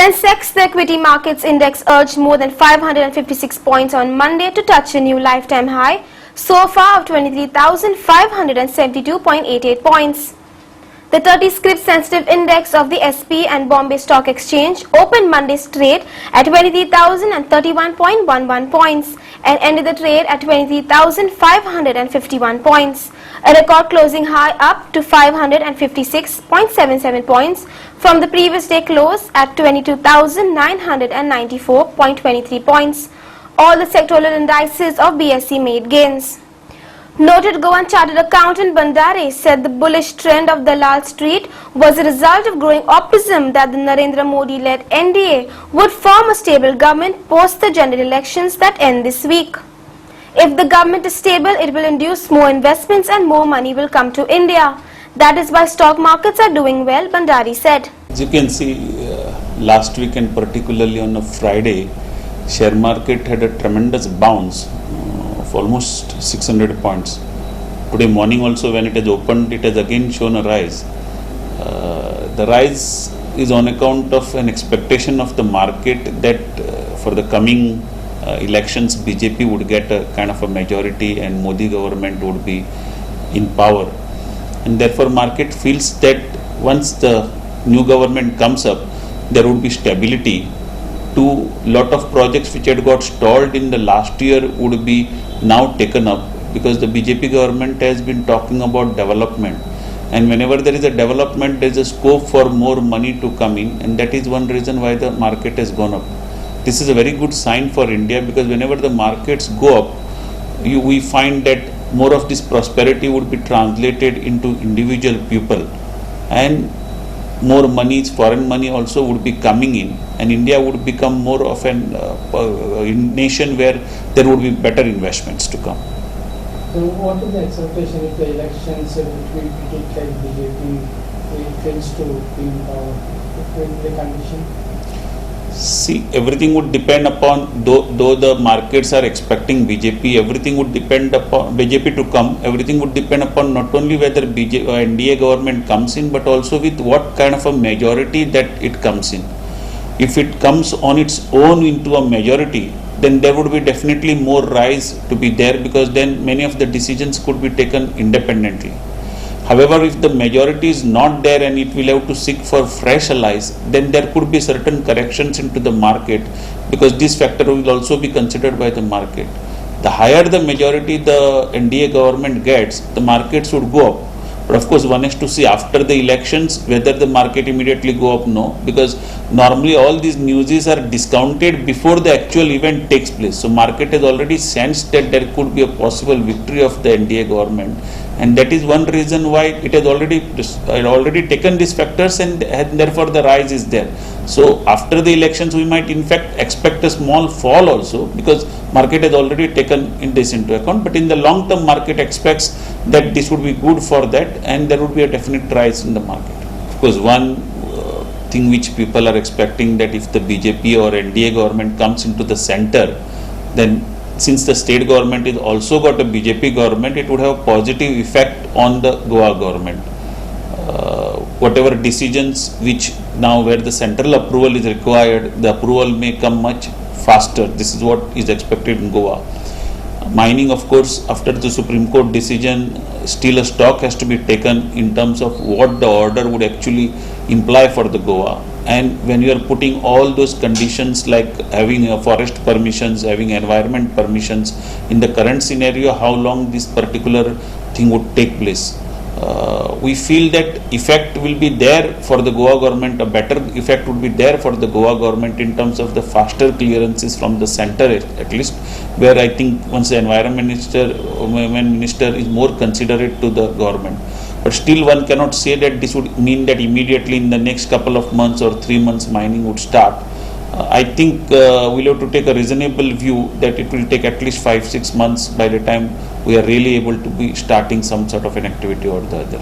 Sensex, the equity markets index, urged more than 556 points on Monday to touch a new lifetime high so far of 23,572.88 points. The 30 script sensitive index of the S&P and Bombay Stock Exchange opened Monday's trade at 23,031.11 points and ended the trade at 23,551 points, a record closing high up to 556.77 points from the previous day close at 22,994.23 points. All the sectoral indices of BSE made gains. Noted Goan Chartered Accountant Bhandare said the bullish trend of Dalal Street was a result of growing optimism that the Narendra Modi-led NDA would form a stable government post the general elections that end this week. If the government is stable, it will induce more investments and more money will come to India. That is why stock markets are doing well, Bhandare said. As you can see, last week and particularly on a Friday, share market had a tremendous bounce of almost 600 points. Today morning also, when it has opened, it has again shown a rise. The rise is on account of an expectation of the market that for the coming elections, BJP would get a kind of a majority and Modi government would be in power. And therefore market feels that once the new government comes up, there would be stability. Lot of projects which had got stalled in the last year would be now taken up, because the BJP government has been talking about development, and whenever there is a development, there is a scope for more money to come in, and that is one reason why the market has gone up. This is a very good sign for India, because whenever the markets go up, we find that more of this prosperity would be translated into individual people, and more monies, foreign money also would be coming in, and India would become more of a nation where there would be better investments to come. So what is the expectation if the elections between like BJP fails to be in power? What will be the condition? See, everything would depend upon, though the markets are expecting BJP, everything would depend upon BJP to come. Everything would depend upon not only whether NDA government comes in, but also with what kind of a majority that it comes in. If it comes on its own into a majority, then there would be definitely more rise to be there, because then many of the decisions could be taken independently. However, if the majority is not there and it will have to seek for fresh allies, then there could be certain corrections into the market, because this factor will also be considered by the market. The higher the majority the NDA government gets, the markets would go up. But of course, one has to see after the elections whether the market immediately go up, no, because normally all these newses are discounted before the actual event takes place. So market has already sensed that there could be a possible victory of the NDA government, and that is one reason why it has already taken these factors, and therefore the rise is there. So after the elections, we might in fact expect a small fall also, because market has already taken this into account. But in the long term, market expects that this would be good for that, and there would be a definite rise in the market. Of course, one thing which people are expecting, that if the BJP or NDA government comes into the center, then since the state government is also got a BJP government, it would have a positive effect on the Goa government. Whatever decisions which now where the central approval is required, the approval may come much faster. This is what is expected in Goa. Mining, of course, after the Supreme Court decision, still a stock has to be taken in terms of what the order would actually imply for the Goa. And when you are putting all those conditions like having forest permissions, having environment permissions, in the current scenario, how long this particular thing would take place? We feel that effect will be there for the Goa government, a better effect would be there for the Goa government in terms of the faster clearances from the center at least, where I think once the environment minister is more considerate to the government. But still one cannot say that this would mean that immediately in the next couple of months or 3 months mining would start. I think we'll have to take a reasonable view that it will take at least 5-6 months by the time we are really able to be starting some sort of an activity or the other.